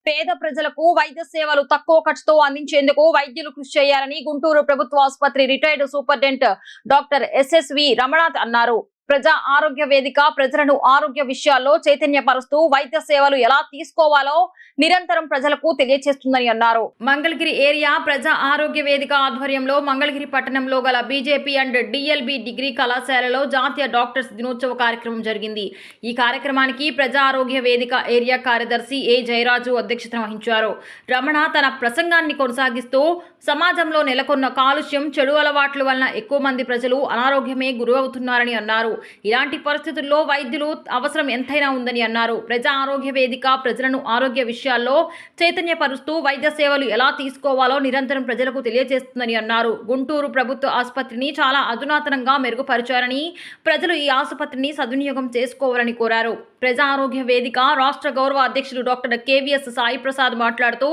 పేద ప్రజలకు వైద్య సేవలు తక్కువ ఖర్చుతో అందించేందుకు వైద్యులు కృషి చేయాలని గుంటూరు ప్రభుత్వ ఆసుపత్రి రిటైర్డ్ సూపరింటెండెంట్ డాక్టర్ ఎస్ఎస్వి రమణాథ్ అన్నారు. ప్రజా ఆరోగ్య వేదిక ప్రజలను ఆరోగ్య విషయాల్లో చైతన్యపరుస్తూ వైద్య సేవలు ఎలా తీసుకోవాలో నిరంతరం ప్రజలకు తెలియజేస్తుందని అన్నారు. మంగళగిరి ఏరియా ప్రజా ఆరోగ్య వేదిక ఆధ్వర్యంలో మంగళగిరి పట్టణంలో గల బీజేపీ అండ్ డిఎల్బి డిగ్రీ కళాశాలలో జాతీయ డాక్టర్స్ దినోత్సవ కార్యక్రమం జరిగింది. ఈ కార్యక్రమానికి ప్రజా ఆరోగ్య వేదిక ఏరియా కార్యదర్శి ఏ జయరాజు అధ్యక్షత వహించారు. రమణ తన ప్రసంగాన్ని కొనసాగిస్తూ సమాజంలో నెలకొన్న కాలుష్యం, చెడు అలవాట్ల వలన ఎక్కువ మంది ప్రజలు అనారోగ్యమే గురవుతున్నారని అన్నారు. ఇలాంటి పరిస్థితుల్లో వైద్యులు అవసరం ఎంతైనా ఉందని అన్నారు. ప్రజా ఆరోగ్య వేదిక ప్రజలను ఆరోగ్య విషయాల్లో చైతన్యపరుస్తూ వైద్య సేవలు ఎలా తీసుకోవాలో నిరంతరం ప్రజలకు తెలియజేస్తుందని అన్నారు. గుంటూరు ప్రభుత్వ ఆసుపత్రిని చాలా అధునాతనంగా మెరుగుపరిచారని, ప్రజలు ఈ ఆసుపత్రిని సద్వినియోగం చేసుకోవాలని కోరారు. ప్రజా ఆరోగ్య వేదిక రాష్ట్ర గౌరవ అధ్యక్షుడు డాక్టర్ కేవీఎస్ సాయి ప్రసాద్ మాట్లాడుతూ,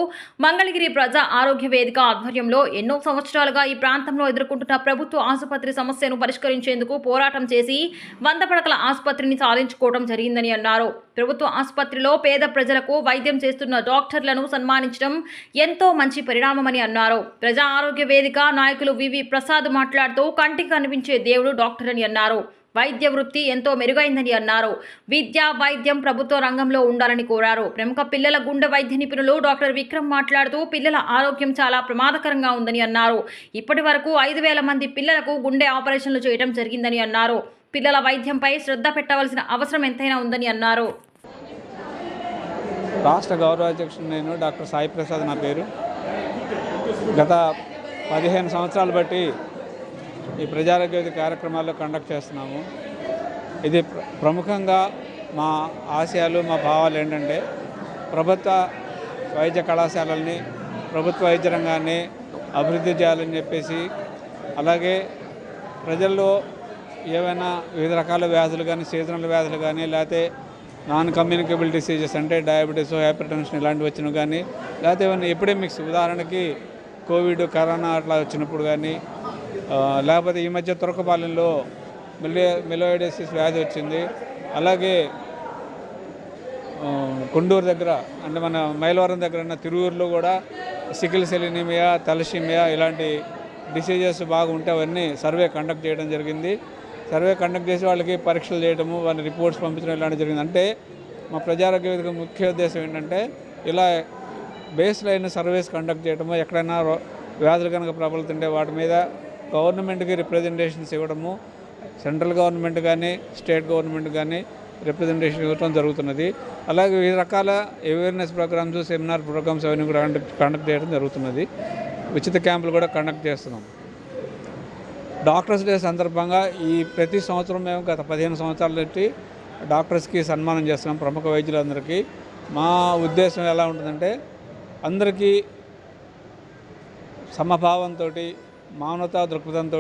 మంగళగిరి ప్రజా ఆరోగ్య వేదిక ఆధ్వర్యంలో ఎన్నో సంవత్సరాలుగా ఈ ప్రాంతంలో ఎదుర్కొంటున్న ప్రభుత్వ ఆసుపత్రి సమస్యను పరిష్కరించేందుకు పోరాటం చేసి 100 పడకల ఆసుపత్రిని సాధించుకోవడం జరిగిందని అన్నారు. ప్రభుత్వ ఆసుపత్రిలో పేద ప్రజలకు వైద్యం చేస్తున్న డాక్టర్లను సన్మానించడం ఎంతో మంచి పరిణామమని అన్నారు. ప్రజా ఆరోగ్య వేదిక నాయకులు వివి ప్రసాద్ మాట్లాడుతూ, కంటికి కనిపించే దేవుడు డాక్టర్ అని అన్నారు. వైద్య వృత్తి ఎంతో మెరుగైందని అన్నారు. విద్య, వైద్యం ప్రభుత్వ రంగంలో ఉండాలని కోరారు. ప్రముఖ పిల్లల గుండె వైద్య నిపుణులు డాక్టర్ విక్రమ్ మాట్లాడుతూ, పిల్లల ఆరోగ్యం చాలా ప్రమాదకరంగా ఉందని అన్నారు. ఇప్పటి వరకు 5,000 మంది పిల్లలకు గుండె ఆపరేషన్లు చేయడం జరిగిందని అన్నారు. పిల్లల వైద్యంపై శ్రద్ధ పెట్టవలసిన అవసరం ఎంతైనా ఉందని అన్నారు. రాష్ట్ర గౌరవ అధ్యక్షుడు నేను డాక్టర్ సాయి ప్రసాద్ నా పేరు. గత 15 సంవత్సరాలు బట్టి ఈ ప్రజారోగ్య కార్యక్రమాల్లో కండక్ట్ చేస్తున్నాము. ఇది ప్రముఖంగా మా ఆశయాలు, మా భావాలు ఏంటంటే, ప్రభుత్వ వైద్య కళాశాలల్ని, ప్రభుత్వ వైద్య రంగాన్ని అభివృద్ధి చేయాలని చెప్పేసి, అలాగే ప్రజల్లో ఏవైనా వివిధ రకాల వ్యాధులు కానీ, సీజనల్ వ్యాధులు కానీ, లేకపోతే నాన్ కమ్యూనికేబుల్ డిసీజెస్ అంటే డయాబెటీస్, హైపర్ టెన్షన్ ఇలాంటివి వచ్చినవి కానీ, లేకపోతే ఏమైనా ఎపిడెమిక్స్, ఉదాహరణకి కోవిడ్, కరోనా అట్లా వచ్చినప్పుడు కానీ, లేకపోతే ఈ మధ్య తురకపాలెంలో మెలోయిడోసిస్ వ్యాధి వచ్చింది. అలాగే కొండూరు దగ్గర అంటే మన మైలవరం దగ్గర ఉన్న తిరువురులో కూడా సికిల్ సెల్ ఎనీమియా, తలసీమియా ఇలాంటి డిసీజెస్ బాగుంటే అవన్నీ సర్వే కండక్ట్ చేయడం జరిగింది. సర్వే కండక్ట్ చేసి వాళ్ళకి పరీక్షలు చేయడము, వాళ్ళ రిపోర్ట్స్ పంపించడం ఇలాంటివి జరిగింది. అంటే మా ప్రజారోగ్య వేదిక ముఖ్య ఉద్దేశం ఏంటంటే, ఇలా బేస్ లైన్ సర్వేస్ కండక్ట్ చేయడము, ఎక్కడైనా వ్యాధులు కనుక ప్రబలుతుంటే వాటి మీద గవర్నమెంట్కి రిప్రజెంటేషన్స్ ఇవ్వడము, సెంట్రల్ గవర్నమెంట్ కానీ స్టేట్ గవర్నమెంట్ కానీ రిప్రజెంటేషన్ ఇవ్వడం జరుగుతున్నది. అలాగే వివిధ రకాల అవేర్నెస్ ప్రోగ్రామ్స్, సెమినార్ ప్రోగ్రామ్స్ అవన్నీ కూడా కండక్ట్ చేయడం జరుగుతున్నది. ఉచిత క్యాంపులు కూడా కండక్ట్ చేస్తున్నాం. డాక్టర్స్ డే సందర్భంగా ఈ ప్రతి సంవత్సరం మేము గత 15 సంవత్సరాల నుండి డాక్టర్స్కి సన్మానం చేస్తున్నాం, ప్రముఖ వైద్యులందరికీ. మా ఉద్దేశం ఎలా ఉంటుందంటే, అందరికీ సమభావంతో, మానవతా దృక్పథంతో,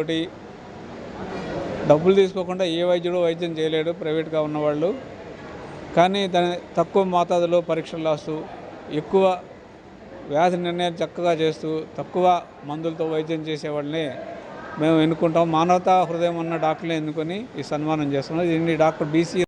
డబ్బులు తీసుకోకుండా ఏ వైద్యుడు వైద్యం చేయలేడు ప్రైవేట్గా ఉన్నవాళ్ళు. కానీ దాని తక్కువ మోతాదులో పరీక్షలు రాస్తూ, ఎక్కువ వ్యాధి నిర్ణయం చక్కగా చేస్తూ, తక్కువ మందులతో వైద్యం చేసేవాళ్ళని మేము ఎన్నుకుంటాం. మానవతా హృదయం ఉన్న డాక్టర్ని ఎన్నుకొని ఈ సన్మానం చేస్తున్నాం. దీన్ని డాక్టర్ బీసీ